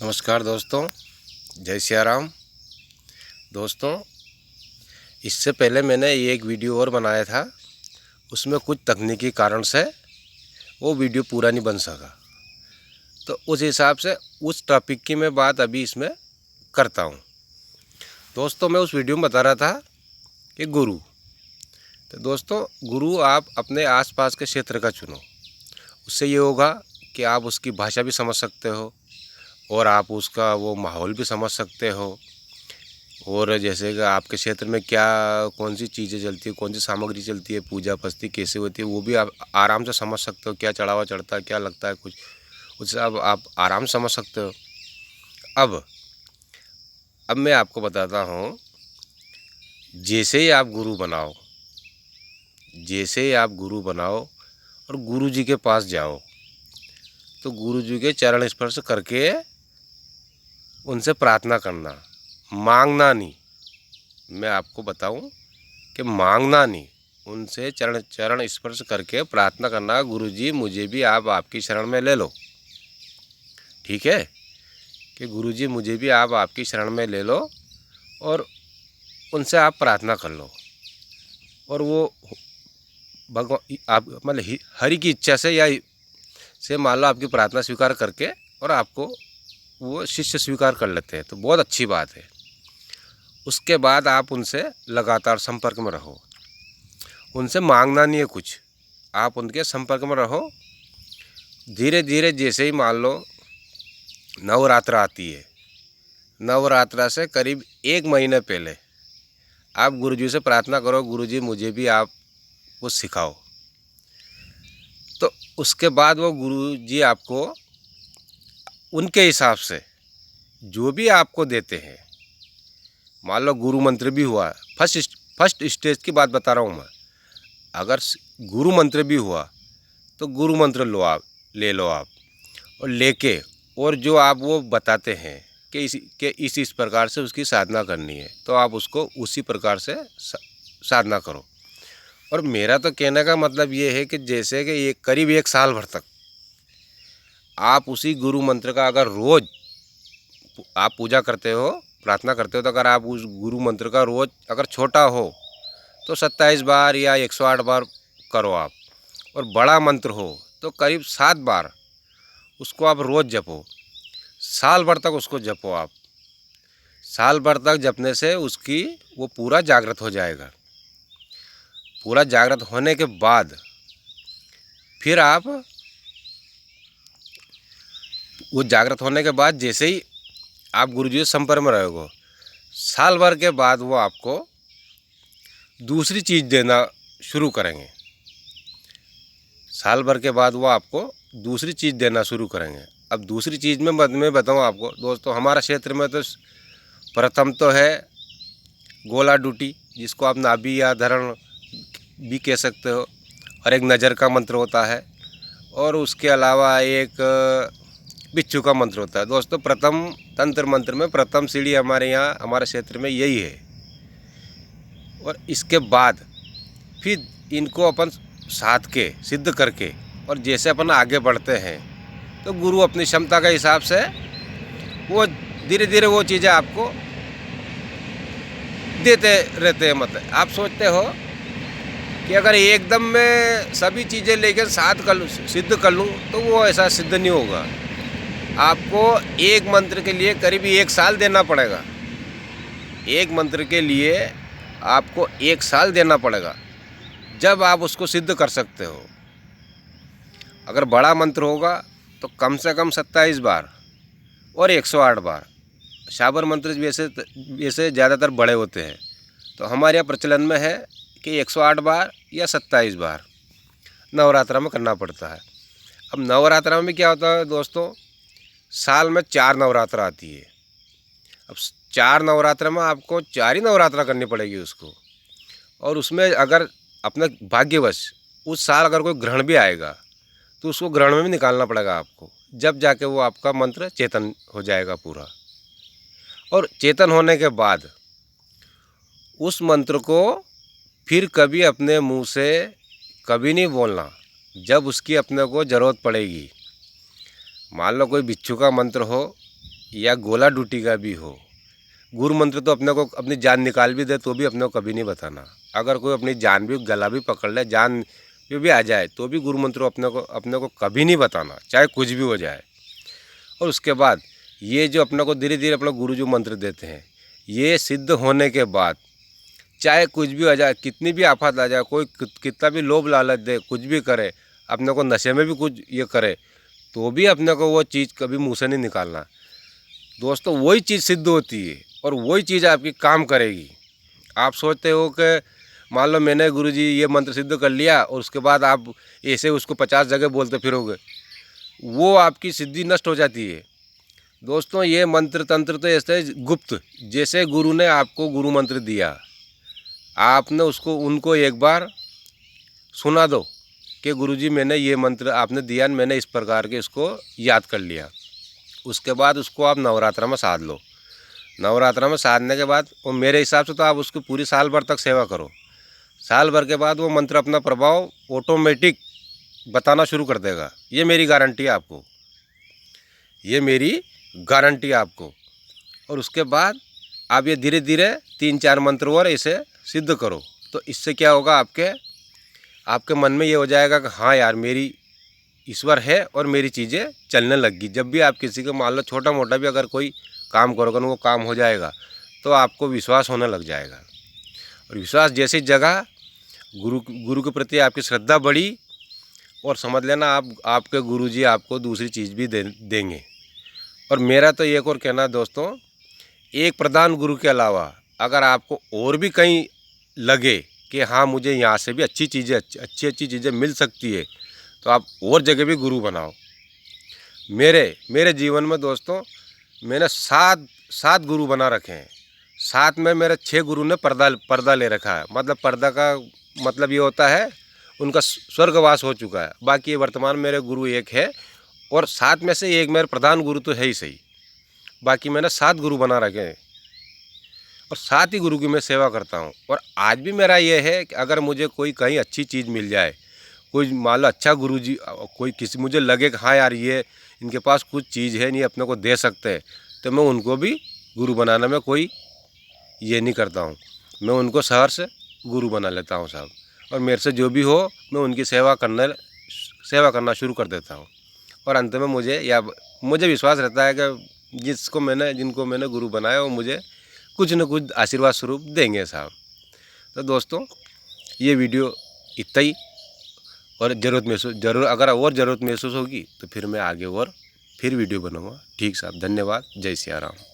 नमस्कार दोस्तों, जय सिया राम। दोस्तों, इससे पहले मैंने एक वीडियो और बनाया था, उसमें कुछ तकनीकी कारण से वो वीडियो पूरा नहीं बन सका। तो उस हिसाब से उस टॉपिक की मैं बात अभी इसमें करता हूँ। दोस्तों, मैं उस वीडियो में बता रहा था कि गुरु। तो दोस्तों, गुरु आप अपने आसपास के क्षेत्र का चुनो। उससे ये होगा कि आप उसकी भाषा भी समझ सकते हो और आप उसका वो माहौल भी समझ सकते हो। और जैसे कि आपके क्षेत्र में क्या कौन सी चीज़ें चलती है, कौन सी सामग्री चलती है, पूजा पस्ती कैसे होती है, वो भी आप आराम से समझ सकते हो। क्या चढ़ावा चढ़ता है, क्या लगता है, कुछ उससे आप आराम से समझ सकते हो। अब मैं आपको बताता हूँ। जैसे ही आप गुरु बनाओ, जैसे ही आप गुरु बनाओ और गुरु जी के पास जाओ, तो गुरु जी के चरण स्पर्श करके उनसे प्रार्थना करना, मांगना नहीं। मैं आपको बताऊं कि मांगना नहीं, उनसे चरण चरण स्पर्श करके प्रार्थना करना, गुरुजी मुझे भी आप आपकी शरण में ले लो। ठीक है कि गुरुजी मुझे भी आप आपकी शरण में ले लो और उनसे आप प्रार्थना कर लो। और वो भगवान आप मतलब हरि की इच्छा से या से मान लो आपकी प्रार्थना स्वीकार करके और आपको वो शिष्य स्वीकार कर लेते हैं, तो बहुत अच्छी बात है। उसके बाद आप उनसे लगातार संपर्क में रहो। उनसे मांगना नहीं है कुछ, आप उनके संपर्क में रहो। धीरे धीरे जैसे ही मान लो नवरात्र आती है, नवरात्रा से करीब 1 महीने पहले आप गुरुजी से प्रार्थना करो, गुरुजी मुझे भी आप कुछ सिखाओ। तो उसके बाद वो गुरुजी आपको उनके हिसाब से जो भी आपको देते हैं, मान लो गुरु मंत्र भी हुआ, फर्स्ट स्टेज की बात बता रहा हूँ मैं। अगर गुरु मंत्र भी हुआ तो गुरु मंत्र लो, आप ले लो आप, और लेके और जो आप वो बताते हैं कि इस प्रकार से उसकी साधना करनी है, तो आप उसको उसी प्रकार से साधना करो। और मेरा तो कहने का मतलब ये है कि जैसे कि करीब 1 साल भर तक आप उसी गुरु मंत्र का अगर रोज़ आप पूजा करते हो, प्रार्थना करते हो, तो अगर आप उस गुरु मंत्र का रोज़ अगर छोटा हो तो 27 बार या 108 बार करो आप, और बड़ा मंत्र हो तो करीब 7 बार उसको आप रोज़ जपो। साल भर तक उसको जपो आप। साल भर तक जपने से उसकी वो पूरा जागृत हो जाएगा। पूरा जागृत होने के बाद फिर आप वो जागृत होने के बाद जैसे ही आप गुरुजी के संपर्क में रहोगे, साल भर के बाद वो आपको दूसरी चीज़ देना शुरू करेंगे। साल भर के बाद वो आपको दूसरी चीज़ देना शुरू करेंगे। अब दूसरी चीज़ में मैं बताऊँ आपको दोस्तों, हमारा क्षेत्र में तो प्रथम तो है गोला डूटी, जिसको आप नाभि या धरण भी कह सकते हो, और एक नज़र का मंत्र होता है, और उसके अलावा एक बिच्छू का मंत्र होता है। दोस्तों, प्रथम तंत्र मंत्र में प्रथम सीढ़ी हमारे यहाँ हमारे क्षेत्र में यही है। और इसके बाद फिर इनको अपन साध के सिद्ध करके और जैसे अपन आगे बढ़ते हैं, तो गुरु अपनी क्षमता के हिसाब से वो धीरे धीरे वो चीज़ें आपको देते रहते हैं। मतलब आप सोचते हो कि अगर एकदम में सभी चीज़ें लेकर सिद्ध कर लूँ, तो वो ऐसा सिद्ध नहीं होगा। आपको एक मंत्र के लिए करीब 1 साल देना पड़ेगा। एक मंत्र के लिए आपको 1 साल देना पड़ेगा, जब आप उसको सिद्ध कर सकते हो। अगर बड़ा मंत्र होगा तो कम से कम 27 बार और 108 बार। शाबर मंत्र वैसे ज़्यादातर बड़े होते हैं, तो हमारे यहाँ प्रचलन में है कि 108 बार या 27 बार नवरात्रा में करना पड़ता है। अब नवरात्रा में क्या होता है दोस्तों, साल में 4 नवरात्रा आती है। अब 4 नवरात्रा में आपको 4 ही नवरात्रा करनी पड़ेगी उसको। और उसमें अगर अपने भाग्यवश उस साल अगर कोई ग्रहण भी आएगा, तो उसको ग्रहण में भी निकालना पड़ेगा आपको, जब जाके वो आपका मंत्र चेतन हो जाएगा पूरा। और चेतन होने के बाद उस मंत्र को फिर कभी अपने मुंह से कभी नहीं बोलना, जब उसकी अपने को ज़रूरत पड़ेगी। मान लो कोई बिच्छू का मंत्र हो या गोला डूटी का भी हो, गुरु मंत्र तो अपने को अपनी जान निकाल भी दे तो भी अपने को कभी नहीं बताना। अगर कोई अपनी जान भी गला भी पकड़ ले, जान भी आ जाए, तो भी गुरु मंत्र अपने को कभी नहीं बताना, चाहे कुछ भी हो जाए। और उसके बाद ये जो अपने को धीरे धीरे अपना गुरु जो मंत्र देते हैं, ये सिद्ध होने के बाद चाहे कुछ भी हो जाए, कितनी भी आफत आ जाए, कोई कितना भी लोभ लालच दे, कुछ भी करे, अपने को नशे में भी कुछ ये करे, तो भी अपने को वो चीज़ कभी मुँह से नहीं निकालना। दोस्तों वही चीज़ सिद्ध होती है और वही चीज़ आपकी काम करेगी। आप सोचते हो कि मान लो मैंने गुरुजी ये मंत्र सिद्ध कर लिया और उसके बाद आप ऐसे उसको 50 जगह बोलते फिरोगे, वो आपकी सिद्धि नष्ट हो जाती है। दोस्तों ये मंत्र तंत्र तो ऐसे गुप्त, जैसे गुरु ने आपको गुरु मंत्र दिया, आपने उसको उनको एक बार सुना दो कि गुरुजी मैंने ये मंत्र आपने दिया, मैंने इस प्रकार के इसको याद कर लिया। उसके बाद उसको आप नवरात्रा में साध लो। नवरात्रा में साधने के बाद वो मेरे हिसाब से तो आप उसको पूरी साल भर तक सेवा करो। साल भर के बाद वो मंत्र अपना प्रभाव ऑटोमेटिक बताना शुरू कर देगा। ये मेरी गारंटी है आपको, ये मेरी गारंटी है आपको। और उसके बाद आप ये धीरे धीरे 3-4 मंत्र और ऐसे सिद्ध करो, तो इससे क्या होगा, आपके मन में ये हो जाएगा कि हाँ यार मेरी ईश्वर है और मेरी चीज़ें चलने लगी। जब भी आप किसी को मान लो छोटा मोटा भी अगर कोई काम करोगे ना, वो काम हो जाएगा, तो आपको विश्वास होने लग जाएगा। और विश्वास जैसी जगह गुरु के प्रति आपकी श्रद्धा बढ़ी, और समझ लेना आपके गुरुजी आपको दूसरी चीज़ भी देंगे। और मेरा तो एक और कहना दोस्तों, एक प्रधान गुरु के अलावा अगर आपको और भी कहीं लगे कि हाँ मुझे यहाँ से भी अच्छी चीज़ें मिल सकती है, तो आप और जगह भी गुरु बनाओ। मेरे जीवन में दोस्तों मैंने 7 गुरु बना रखे हैं। 7 में मेरे 6 गुरु ने पर्दा ले रखा है। मतलब पर्दा का मतलब ये होता है उनका स्वर्गवास हो चुका है। बाकी ये वर्तमान मेरे गुरु एक है, और 7 में से एक मेरे प्रधान गुरु तो है ही सही। बाकी मैंने 7 गुरु बना रखे हैं और 7 ही गुरु की मैं सेवा करता हूँ। और आज भी मेरा ये है कि अगर मुझे कोई कहीं अच्छी चीज़ मिल जाए, कोई मान लो अच्छा गुरुजी, कोई किसी मुझे लगे कि हाँ यार ये इनके पास कुछ चीज़ है, नहीं अपने को दे सकते हैं, तो मैं उनको भी गुरु बनाने में कोई ये नहीं करता हूँ। मैं उनको शहर से गुरु बना लेता हूँ साहब। और मेरे से जो भी हो मैं उनकी सेवा करना शुरू कर देता हूँ। और अंत में मुझे विश्वास रहता है कि जिनको मैंने गुरु बनाया वो मुझे कुछ न कुछ आशीर्वाद स्वरूप देंगे साहब। तो दोस्तों ये वीडियो इतना ही, और अगर और ज़रूरत महसूस होगी तो फिर मैं आगे और फिर वीडियो बनाऊँगा। ठीक साहब, धन्यवाद। जय सिया राम।